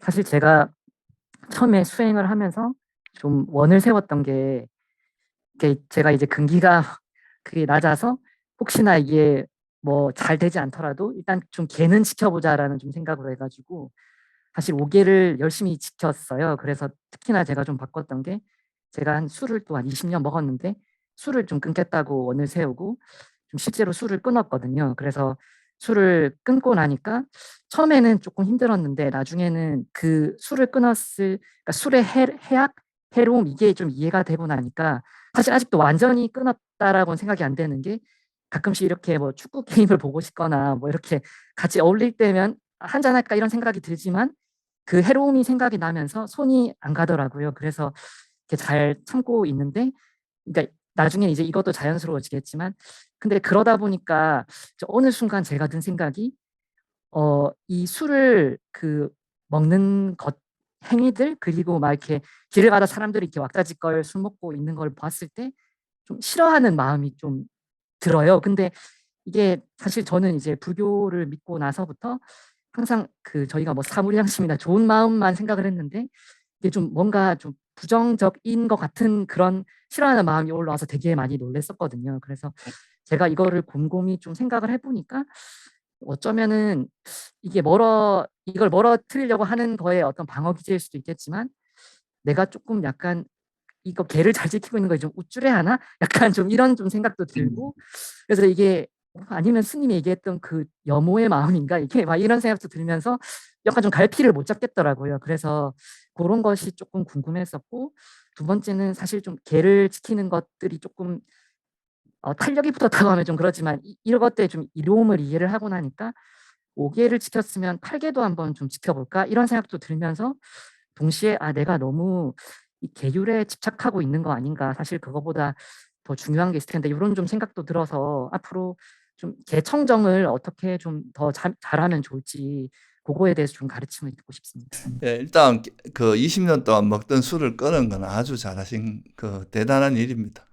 사실 제가 처음에 수행을 하면서 좀 원을 세웠던 게, 제가 이제 근기가 그게 낮아서 혹시나 이게 뭐 잘 되지 않더라도 일단 좀 개는 지켜보자라는 좀 생각으로 해가지고 사실 5개를 열심히 지켰어요. 그래서 특히나 제가 좀 바꿨던 게, 제가 한 술을 또 한 20년 먹었는데 술을 좀 끊겠다고 원을 세우고 좀 실제로 술을 끊었거든요. 그래서 술을 끊고 나니까 처음에는 조금 힘들었는데 나중에는 그 술을 끊었을, 그러니까 술의 해악, 해로움, 이게 좀 이해가 되고 나니까 사실 아직도 완전히 끊었다라고는 생각이 안 되는 게, 가끔씩 이렇게 뭐 축구 게임을 보고 싶거나 뭐 이렇게 같이 어울릴 때면 한잔할까 이런 생각이 들지만 그 해로움이 생각이 나면서 손이 안 가더라고요. 그래서 이렇게 잘 참고 있는데, 그러니까 나중에 이제 이것도 자연스러워지겠지만, 근데 그러다 보니까 어느 순간 제가 든 생각이, 이 술을 그 먹는 것, 행위들, 그리고 막 이렇게 길을 가다 사람들이 이렇게 왁자지껄 술 먹고 있는 걸 봤을 때 좀 싫어하는 마음이 좀 들어요. 근데 이게 사실 저는 이제 불교를 믿고 나서부터 항상 그 저희가 뭐 사무리양심이나 좋은 마음만 생각을 했는데, 이게 좀 뭔가 좀 부정적인 것 같은 그런 싫어하는 마음이 올라와서 되게 많이 놀랬었거든요. 그래서 제가 이거를 곰곰이 좀 생각을 해보니까, 어쩌면은 이게 이걸 멀어뜨리려고 하는 거에 어떤 방어 기제일 수도 있겠지만, 내가 조금 약간 이거 개를 잘 지키고 있는 거에 좀 우쭐해하나? 약간 좀 이런 좀 생각도 음. 들고, 그래서 이게 아니면 스님이 얘기했던 그 여모의 마음인가? 이게 막 이런 생각도 들면서 약간 좀 갈피를 못 잡겠더라고요. 그래서 그런 것이 조금 궁금했었고, 두 번째는 사실 좀 개를 지키는 것들이 조금 탄력이 붙었다고 하면 좀 그렇지만, 이런 것들에 좀 이로움을 이해를 하고 나니까 5개를 지켰으면 8개도 한번 좀 지켜볼까? 이런 생각도 들면서 동시에 내가 너무 이 계율에 집착하고 있는 거 아닌가? 사실 그거보다 더 중요한 게 있을 텐데, 이런 좀 생각도 들어서 앞으로 좀 재청정을 어떻게 좀 더 잘하면 좋을지, 그거에 대해서 좀 가르침을 듣고 싶습니다. 예, 일단 그 20년 동안 먹던 술을 끊은 건 아주 잘하신 그 대단한 일입니다.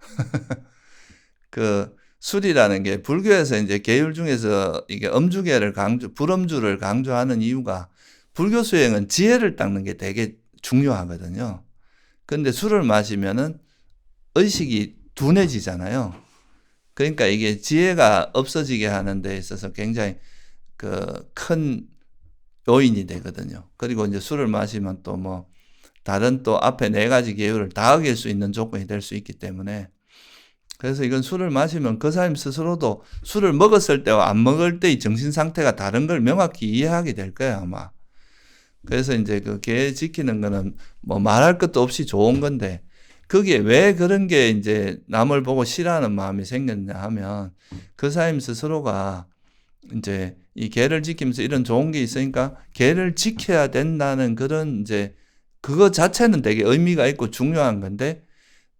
그 술이라는 게 불교에서 이제 계율 중에서 이게 엄주계를 불엄주를 강조하는 이유가, 불교 수행은 지혜를 닦는 게 되게 중요하거든요. 근데 술을 마시면은 의식이 둔해지잖아요. 그러니까 이게 지혜가 없어지게 하는 데 있어서 굉장히 그 큰 요인이 되거든요. 그리고 이제 술을 마시면 또 뭐 다른 또 앞에 4가지 계율을 다 어길 수 있는 조건이 될 수 있기 때문에, 그래서 이건 술을 마시면 그 사람 스스로도 술을 먹었을 때와 안 먹을 때의 정신 상태가 다른 걸 명확히 이해하게 될 거예요, 아마. 그래서 이제 그 계 지키는 거는 뭐 말할 것도 없이 좋은 건데, 거기에 왜 그런 게 이제 남을 보고 싫어하는 마음이 생겼냐 하면, 그 사람 스스로가 이제 이 계를 지키면서 이런 좋은 게 있으니까 계를 지켜야 된다는 그런 이제 그거 자체는 되게 의미가 있고 중요한 건데,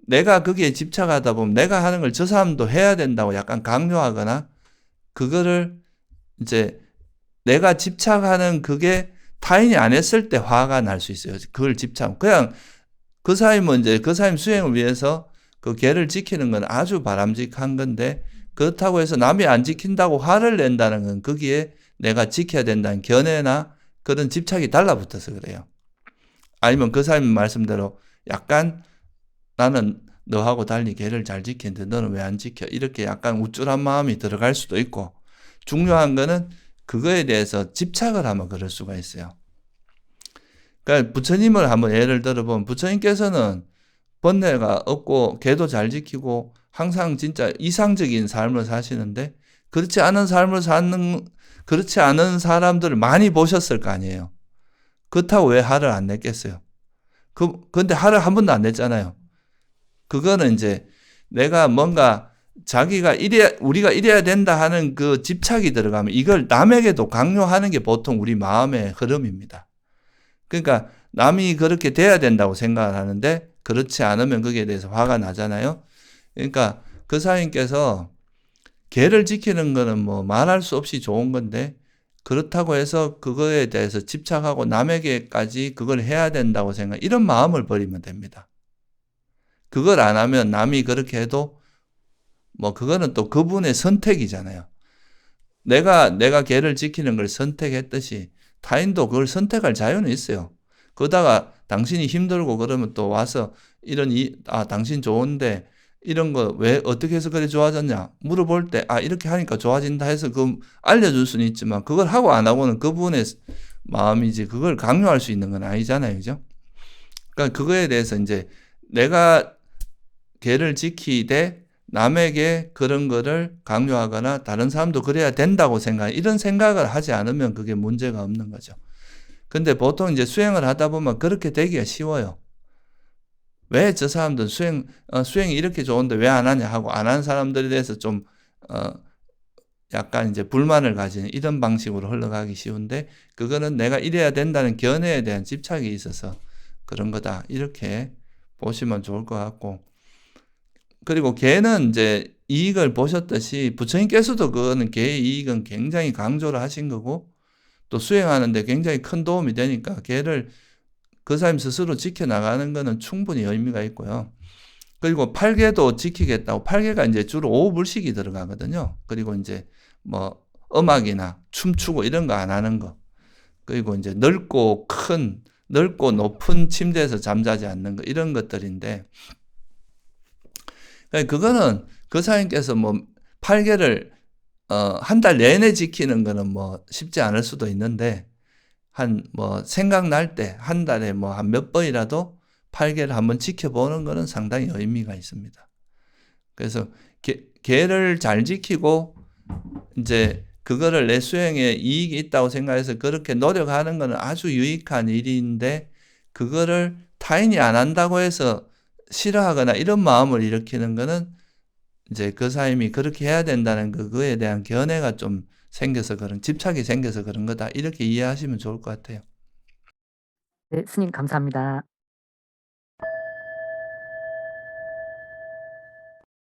내가 거기에 집착하다 보면 내가 하는 걸 저 사람도 해야 된다고 약간 강요하거나, 그거를 이제 내가 집착하는 그게 타인이 안 했을 때 화가 날 수 있어요. 그걸 그냥 그 사람은 이제 그 사람 수행을 위해서 그 계를 지키는 건 아주 바람직한 건데, 그렇다고 해서 남이 안 지킨다고 화를 낸다는 건 거기에 내가 지켜야 된다는 견해나 그런 집착이 달라붙어서 그래요. 아니면 그 사람 말씀대로 약간 나는 너하고 달리 계를 잘 지키는데 너는 왜 안 지켜? 이렇게 약간 우쭐한 마음이 들어갈 수도 있고, 중요한 거는 그거에 대해서 집착을 하면 그럴 수가 있어요. 그러니까 부처님을 한번 예를 들어보면, 부처님께서는 번뇌가 없고 계도 잘 지키고 항상 진짜 이상적인 삶을 사시는데, 그렇지 않은 사람들을 많이 보셨을 거 아니에요. 그렇다고 왜 화를 안 냈겠어요? 근데 화를 한 번도 안 냈잖아요. 그거는 이제 내가 뭔가 우리가 이래야 된다 하는 그 집착이 들어가면 이걸 남에게도 강요하는 게 보통 우리 마음의 흐름입니다. 그러니까 남이 그렇게 돼야 된다고 생각을 하는데 그렇지 않으면 거기에 대해서 화가 나잖아요. 그러니까 그 사인께서 계를 지키는 거는 뭐 말할 수 없이 좋은 건데, 그렇다고 해서 그거에 대해서 집착하고 남에게까지 그걸 해야 된다고 이런 마음을 버리면 됩니다. 그걸 안 하면 남이 그렇게 해도 뭐 그거는 또 그분의 선택이잖아요. 내가 계를 지키는 걸 선택했듯이 타인도 그걸 선택할 자유는 있어요. 그러다가 당신이 힘들고 그러면 또 와서 당신 좋은데 이런 거 왜 어떻게 해서 그래 좋아졌냐 물어볼 때 이렇게 하니까 좋아진다 해서 그 알려줄 수는 있지만 그걸 하고 안 하고는 그분의 마음이지 그걸 강요할 수 있는 건 아니잖아요. 그죠? 그러니까 그거에 대해서 이제 내가 계를 지키되 남에게 그런 거를 강요하거나 다른 사람도 그래야 된다고 이런 생각을 하지 않으면 그게 문제가 없는 거죠. 근데 보통 이제 수행을 하다 보면 그렇게 되기가 쉬워요. 왜 저 사람들은 수행이 이렇게 좋은데 왜 안 하냐 하고 안 하는 사람들에 대해서 좀 약간 이제 불만을 가지는 이런 방식으로 흘러가기 쉬운데 그거는 내가 이래야 된다는 견해에 대한 집착이 있어서 그런 거다. 이렇게 보시면 좋을 것 같고. 그리고 개는 이제 이익을 보셨듯이 부처님께서도 그거는 개의 이익은 굉장히 강조를 하신 거고 또 수행하는데 굉장히 큰 도움이 되니까 개를 그 사람 스스로 지켜나가는 거는 충분히 의미가 있고요. 그리고 팔개도 지키겠다고 팔개가 이제 주로 오불식이 들어가거든요. 그리고 이제 뭐 음악이나 춤추고 이런 거 안 하는 거. 그리고 이제 넓고 높은 침대에서 잠자지 않는 거 이런 것들인데 그거는 그 사장님께서 뭐 8개를 한 달 내내 지키는 거는 뭐 쉽지 않을 수도 있는데 뭐 생각날 때 한 달에 뭐 한 몇 번이라도 8개를 한번 지켜보는 거는 상당히 의미가 있습니다. 그래서 개를 잘 지키고 이제 그거를 내 수행에 이익이 있다고 생각해서 그렇게 노력하는 거는 아주 유익한 일인데 그거를 타인이 안 한다고 해서 싫어하거나 이런 마음을 일으키는 거는 이제 그 사람이 그렇게 해야 된다는 그거에 대한 견해가 좀 생겨서 집착이 생겨서 그런 거다. 이렇게 이해하시면 좋을 것 같아요. 네, 스님 감사합니다.